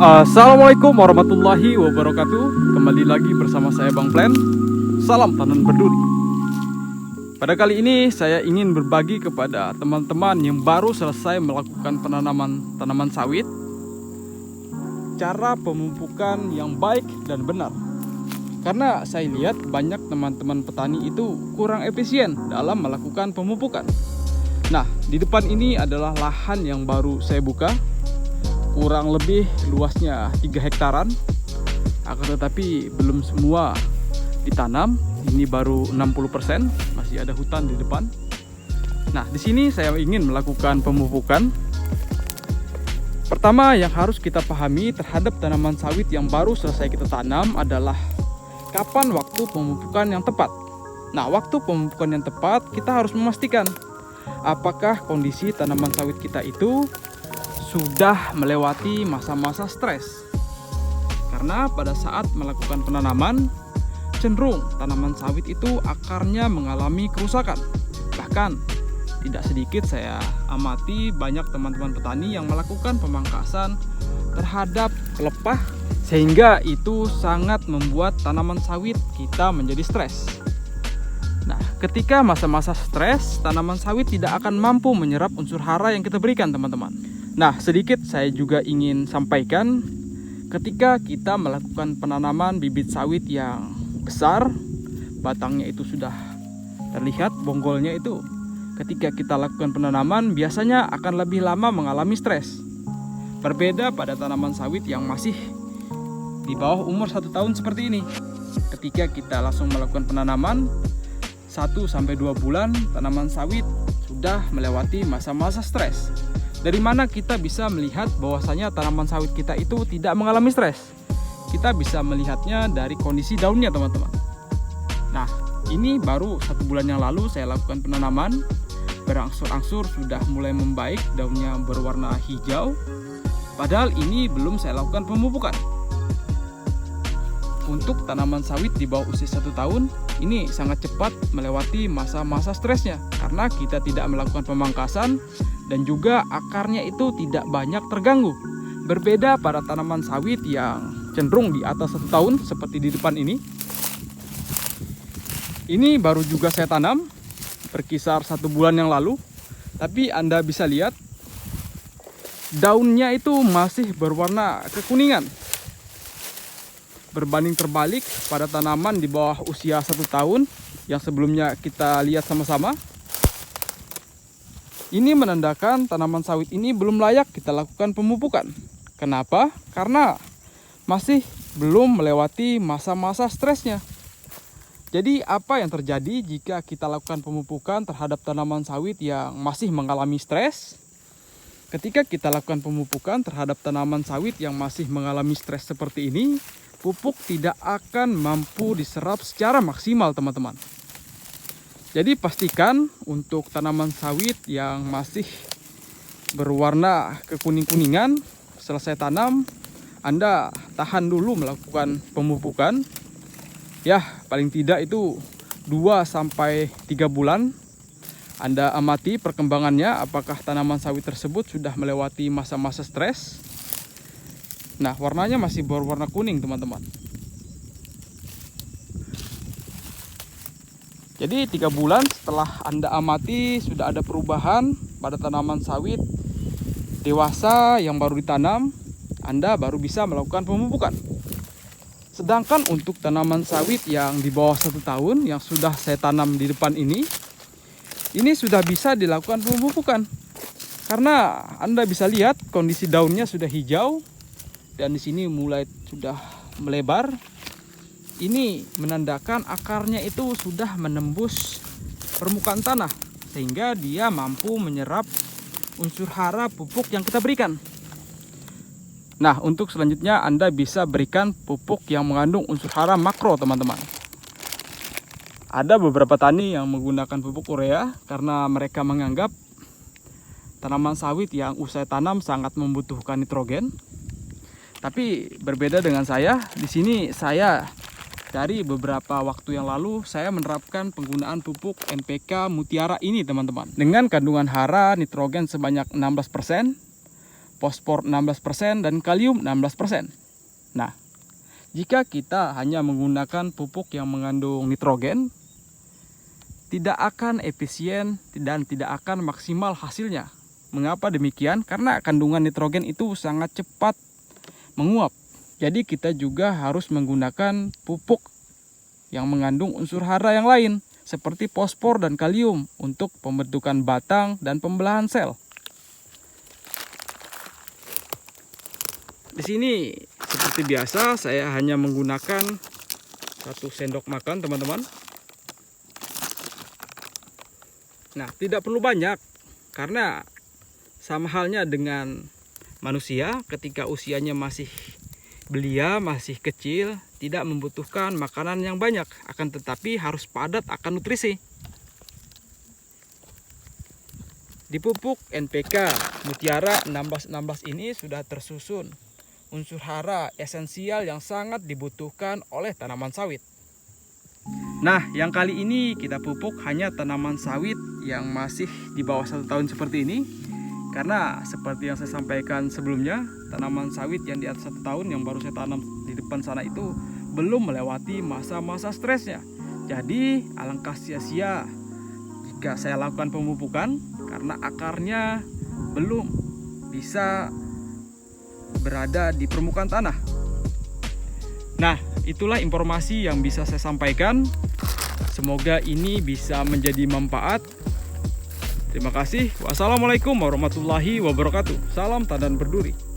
Assalamualaikum warahmatullahi wabarakatuh. Kembali lagi bersama saya Bang Plan. Salam tanam berduri. Pada kali ini saya ingin berbagi kepada teman-teman yang baru selesai melakukan penanaman tanaman sawit, cara pemupukan yang baik dan benar. Karena saya lihat banyak teman-teman petani itu kurang efisien dalam melakukan pemupukan. Nah, di depan ini adalah lahan yang baru saya buka. Kurang lebih luasnya 3 hektaran. Akan tetapi belum semua ditanam. Ini baru 60%, masih ada hutan di depan. Nah, di sini saya ingin melakukan pemupukan. Pertama yang harus kita pahami terhadap tanaman sawit yang baru selesai kita tanam adalah kapan waktu pemupukan yang tepat. Nah, waktu pemupukan yang tepat kita harus memastikan apakah kondisi tanaman sawit kita itu sudah melewati masa-masa stres. Karena pada saat melakukan penanaman, cenderung tanaman sawit itu akarnya mengalami kerusakan. Bahkan tidak sedikit saya amati banyak teman-teman petani yang melakukan pemangkasan terhadap pelepah, sehingga itu sangat membuat tanaman sawit kita menjadi stres. Nah, ketika masa-masa stres, tanaman sawit tidak akan mampu menyerap unsur hara yang kita berikan, teman-teman. Nah, sedikit saya juga ingin sampaikan, ketika kita melakukan penanaman bibit sawit yang besar, batangnya itu sudah terlihat, bonggolnya itu, ketika kita lakukan penanaman biasanya akan lebih lama mengalami stres. Berbeda pada tanaman sawit yang masih di bawah umur 1 tahun seperti ini. Ketika kita langsung melakukan penanaman 1-2 bulan, tanaman sawit sudah melewati masa-masa stres. Dari mana kita bisa melihat bahwasanya tanaman sawit kita itu tidak mengalami stres? Kita bisa melihatnya dari kondisi daunnya, teman-teman. Nah, ini baru 1 bulan yang lalu saya lakukan penanaman. Berangsur-angsur sudah mulai membaik, daunnya berwarna hijau. Padahal ini belum saya lakukan pemupukan. Untuk tanaman sawit di bawah usia 1 tahun, ini sangat cepat melewati masa-masa stresnya. Karena kita tidak melakukan pemangkasan dan juga akarnya itu tidak banyak terganggu. Berbeda pada tanaman sawit yang cenderung di atas 1 tahun seperti di depan ini. Ini baru juga saya tanam berkisar 1 bulan yang lalu. Tapi Anda bisa lihat daunnya itu masih berwarna kekuningan. Berbanding terbalik pada tanaman di bawah usia 1 tahun yang sebelumnya kita lihat sama-sama. Ini menandakan tanaman sawit ini belum layak kita lakukan pemupukan. Kenapa? Karena masih belum melewati masa-masa stresnya. Jadi apa yang terjadi jika kita lakukan pemupukan terhadap tanaman sawit yang masih mengalami stres? Ketika kita lakukan pemupukan terhadap tanaman sawit yang masih mengalami stres seperti ini, pupuk tidak akan mampu diserap secara maksimal, teman-teman. Jadi pastikan untuk tanaman sawit yang masih berwarna kekuning-kuningan, selesai tanam, Anda tahan dulu melakukan pemupukan. Ya, paling tidak itu 2-3 bulan. Anda amati perkembangannya, apakah tanaman sawit tersebut sudah melewati masa-masa stres. Nah, warnanya masih berwarna kuning, teman-teman. Jadi 3 bulan setelah Anda amati sudah ada perubahan pada tanaman sawit dewasa yang baru ditanam, Anda baru bisa melakukan pemupukan. Sedangkan untuk tanaman sawit yang di bawah 1 tahun yang sudah saya tanam di depan ini sudah bisa dilakukan pemupukan. Karena Anda bisa lihat kondisi daunnya sudah hijau dan di sini mulai sudah melebar. Ini menandakan akarnya itu sudah menembus permukaan tanah sehingga dia mampu menyerap unsur hara pupuk yang kita berikan. Nah, untuk selanjutnya Anda bisa berikan pupuk yang mengandung unsur hara makro, teman-teman. Ada beberapa tani yang menggunakan pupuk urea karena mereka menganggap tanaman sawit yang usai tanam sangat membutuhkan nitrogen. Tapi berbeda dengan saya, di sini saya dari beberapa waktu yang lalu saya menerapkan penggunaan pupuk NPK Mutiara ini, teman-teman. Dengan kandungan hara nitrogen sebanyak 16%, fosfor 16%, dan kalium 16%. Nah, jika kita hanya menggunakan pupuk yang mengandung nitrogen, tidak akan efisien dan tidak akan maksimal hasilnya. Mengapa demikian? Karena kandungan nitrogen itu sangat cepat menguap. Jadi kita juga harus menggunakan pupuk yang mengandung unsur hara yang lain, seperti fosfor dan kalium untuk pembentukan batang dan pembelahan sel. Di sini seperti biasa saya hanya menggunakan 1 sendok makan, teman-teman. Nah, tidak perlu banyak karena sama halnya dengan manusia, ketika usianya masih belia, masih kecil, tidak membutuhkan makanan yang banyak, akan tetapi harus padat akan nutrisi. Di pupuk NPK Mutiara 1616 ini sudah tersusun unsur hara esensial yang sangat dibutuhkan oleh tanaman sawit. Nah, yang kali ini kita pupuk hanya tanaman sawit yang masih di bawah 1 tahun seperti ini. Karena seperti yang saya sampaikan sebelumnya, tanaman sawit yang di atas 1 tahun yang baru saya tanam di depan sana itu belum melewati masa-masa stresnya. Jadi alangkah sia-sia jika saya lakukan pemupukan karena akarnya belum bisa berada di permukaan tanah. Nah, itulah informasi yang bisa saya sampaikan. Semoga ini bisa menjadi manfaat. Terima kasih. Wassalamualaikum warahmatullahi wabarakatuh. Salam tandan berduri.